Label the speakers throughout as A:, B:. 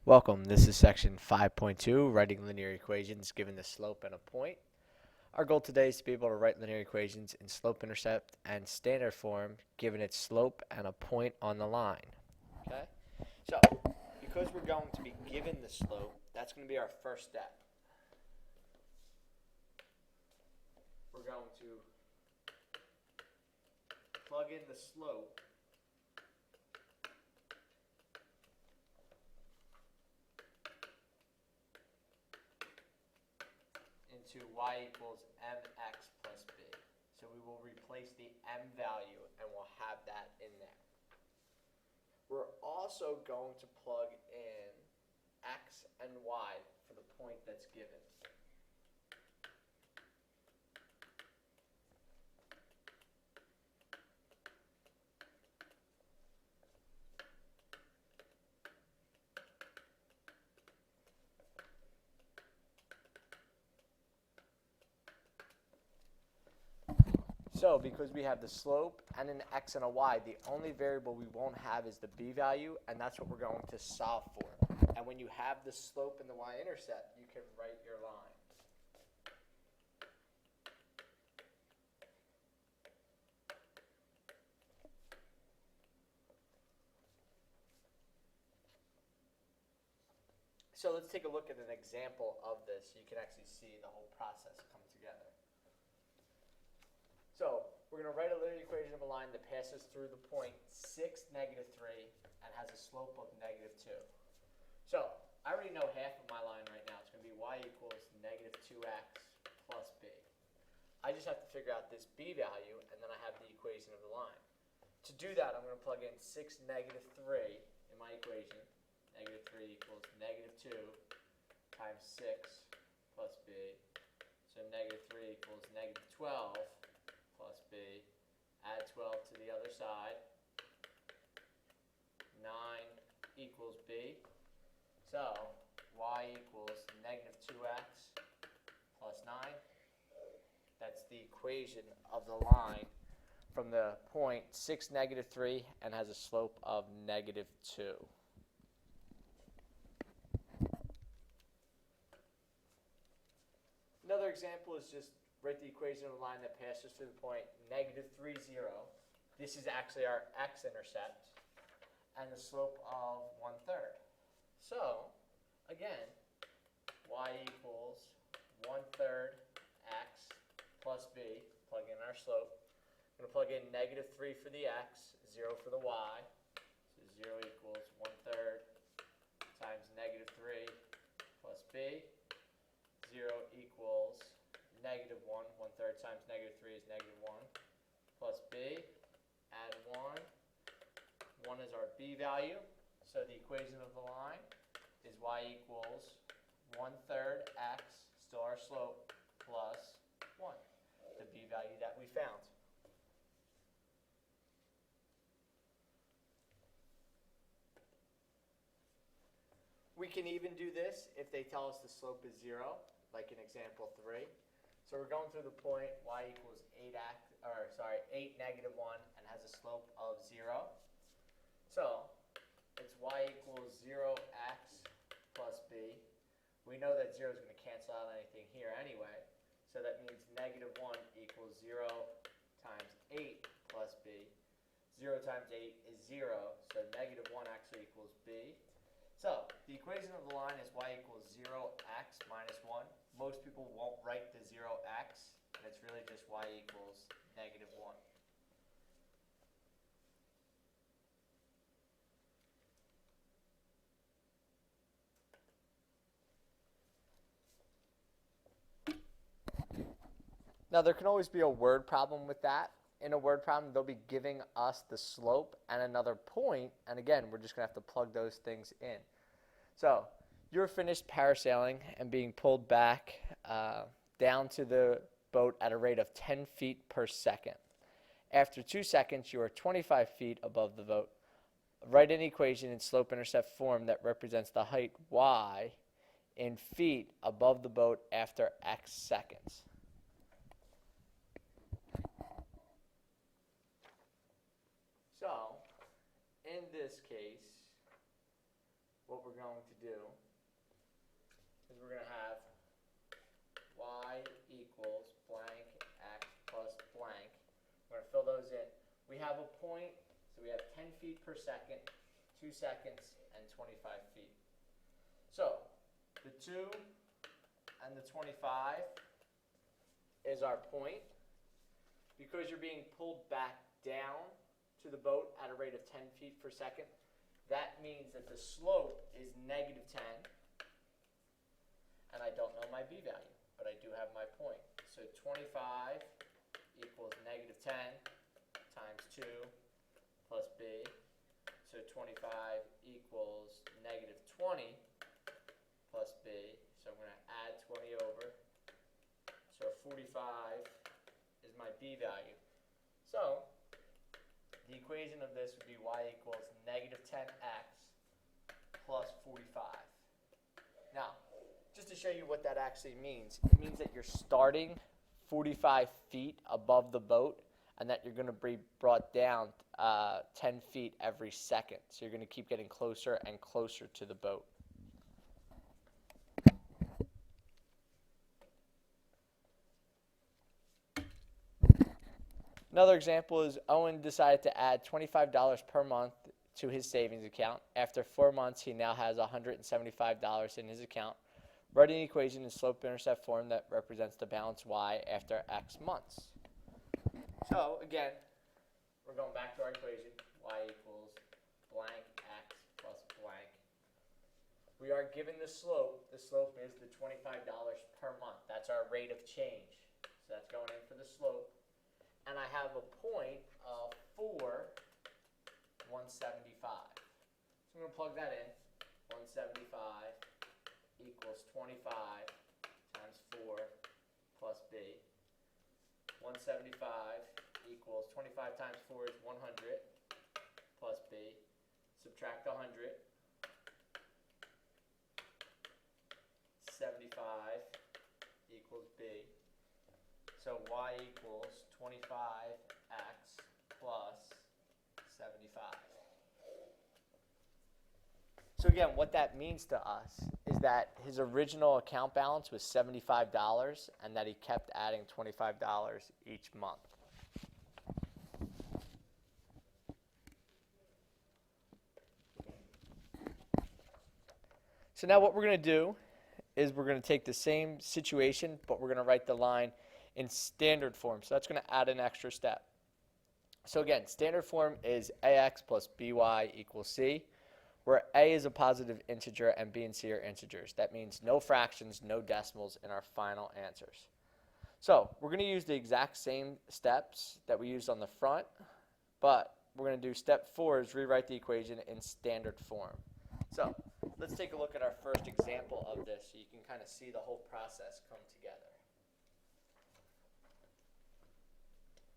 A: Welcome. This is section 5.2, writing linear equations given the slope and a point. Our goal today is to be able to write linear equations in slope-intercept and standard form given its slope and a point on the line. Okay? So, because we're going to be given the slope, that's going to be our first step. We're going to plug in the slope into y equals mx plus b. So we will replace the m value and we'll have that in there. We're also going to plug in x and y for the point that's given. So because we have the slope and an x and a y, the only variable we won't have is the b value, and that's what we're going to solve for. And when you have the slope and the y-intercept, you can write your line. So let's take a look at an example of this so you can actually see the whole process come together. So we're going to write a linear equation of a line that passes through the point 6, negative 3, and has a slope of negative 2. So I already know half of my line right now. It's going to be y equals negative 2x plus b. I just have to figure out this b value, and then I have the equation of the line. To do that, I'm going to plug in 6, negative 3 in my equation. Negative 3 equals negative 2 times 6 plus b. So negative 3 equals negative 12 plus b. Add 12 to the other side. 9 equals b. So y equals negative 2x plus 9. That's the equation of the line from the point 6, negative 3, and has a slope of negative 2. Another example is just write the equation of a line that passes through the point negative 3, 0. This is actually our x-intercept, and the slope of 1/3. So, again, y equals 1/3 x plus b. Plug in our slope. I'm going to plug in negative 3 for the x, 0 for the y. So 0 equals 1/3 times negative 3 plus b. 0 equals negative 1. 1/3 times negative 3 is negative 1 plus b. Add 1. 1 is our b value. So the equation of the line is y equals 1/3 x, still our slope, plus 1, the b value that we found. We can even do this if they tell us the slope is 0, like in example 3. So we're going through the point y equals 8, 8, negative 1, and has a slope of 0. So it's y equals 0x plus b. We know that 0 is going to cancel out anything here anyway. So that means negative 1 equals 0 times 8 plus b. 0 times 8 is 0, so negative 1 actually equals b. So the equation of the line is y equals 0x minus 1. Most people won't write the 0x, and it's really just y equals negative 1. Now there can always be a word problem with that. In a word problem, they'll be giving us the slope and another point, and again, we're just going to have to plug those things in. So you're finished parasailing and being pulled back down to the boat at a rate of 10 feet per second. After 2 seconds, you are 25 feet above the boat. Write an equation in slope-intercept form that represents the height y in feet above the boat after x seconds. So, in this case, what what we're going to do is we're going to have y equals blank x plus blank. We're going to fill those in. We have a point, so we have 10 feet per second, 2 seconds, and 25 feet. So the 2 and the 25 is our point. Because you're being pulled back down to the boat at a rate of 10 feet per second, that means that the slope is -10, and I don't know my b value, but I do have my point. So 25 equals -10 times 2 plus b. So 25 equals -20 plus b. So I'm going to add 20 over. So 45 is my b value. So the equation of this would be y equals -10x plus 45. Now, just to show you what that actually means, it means that you're starting 45 feet above the boat and that you're going to be brought down 10 feet every second. So you're going to keep getting closer and closer to the boat. Another example is Owen decided to add $25 per month to his savings account. After 4 months, he now has $175 in his account. Write an equation in slope-intercept form that represents the balance y after x months. So again, we're going back to our equation. Y equals blank x plus blank. We are given the slope. The slope is the $25 per month. That's our rate of change. So that's going in for the slope. And I have a point of 175. So I'm going to plug that in. 175 equals 25 times 4 plus b. 175 equals 25 times 4 is 100 plus b. Subtract 100. 75 equals b. So y equals 25x plus 75. So again, what that means to us is that his original account balance was $75 and that he kept adding $25 each month. So now what we're going to do is we're going to take the same situation, but we're going to write the line in standard form. So that's going to add an extra step. So again, standard form is ax plus by equals c, where a is a positive integer and b and c are integers. That means no fractions, no decimals in our final answers. So we're going to use the exact same steps that we used on the front, but we're going to do step 4 is rewrite the equation in standard form. So let's take a look at our first example of this so you can kind of see the whole process come together.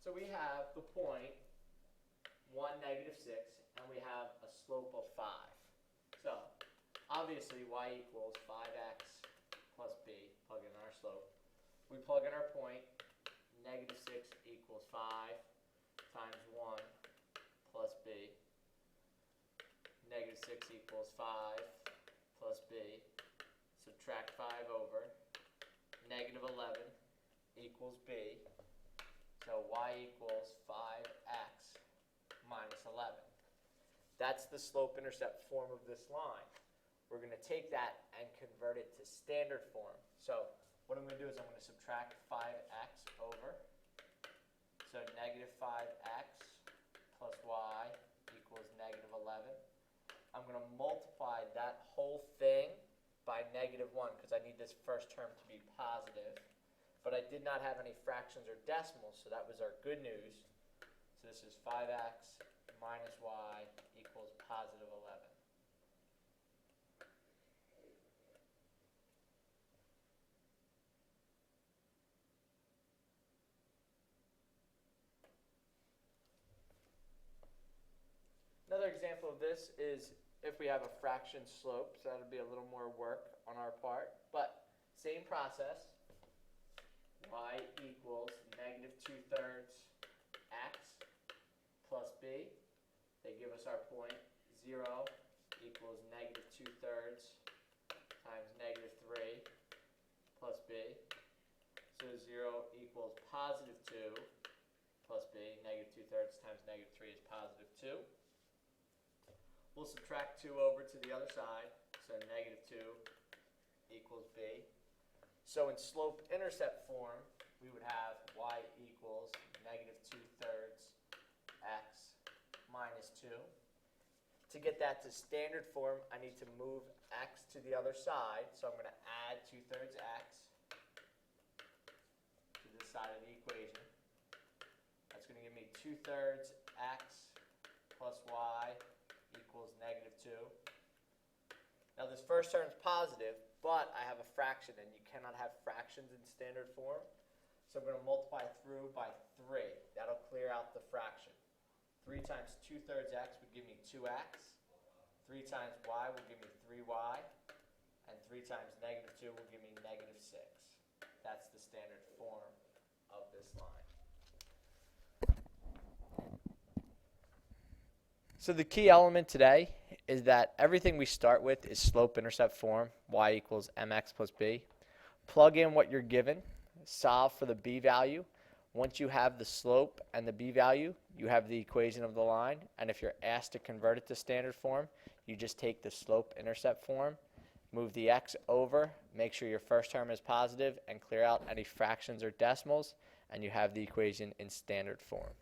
A: So we have the point 1, -6, and we have a slope of 5. So obviously y equals 5x plus b, plug in our slope. We plug in our point, -6 equals 5 times 1 plus b. -6 equals 5 plus b. Subtract 5 over. -11 equals b. So y equals 5x minus 11. That's the slope-intercept form of this line. We're going to take that and convert it to standard form. So what I'm going to do is I'm going to subtract 5x over. So -5x plus y equals -11. I'm going to multiply that whole thing by -1 because I need this first term to be positive. But I did not have any fractions or decimals, so that was our good news. So this is 5x minus y equals positive 11. Another example of this is if we have a fraction slope, so that'll be a little more work on our part, but same process. Y equals -2/3 x plus b. They give us our point. 0 equals -2/3 So 0 equals positive 2 plus b. Negative 2/3 times negative 3 is positive 2. We'll subtract 2 over to the other side. So negative 2 equals b. So in slope-intercept form, we would have y equals negative 2/3 x minus 2. To get that to standard form, I need to move x to the other side. So I'm going to add 2/3 x to this side of the equation. That's going to give me 2/3 x plus y equals negative 2. Now this first term is positive, but I have a fraction, and you cannot have fractions in standard form. So I'm going to multiply through by 3. That'll clear out the fraction. 3 times 2/3 x would give me 2x. 3 times y will give me 3y. And 3 times negative 2 will give me negative 6. That's the standard form of this line. So the key element today is that everything we start with is slope-intercept form, y equals mx plus b. Plug in what you're given, solve for the b value. Once you have the slope and the b value, you have the equation of the line. And if you're asked to convert it to standard form, you just take the slope-intercept form, move the x over, make sure your first term is positive, and clear out any fractions or decimals, and you have the equation in standard form.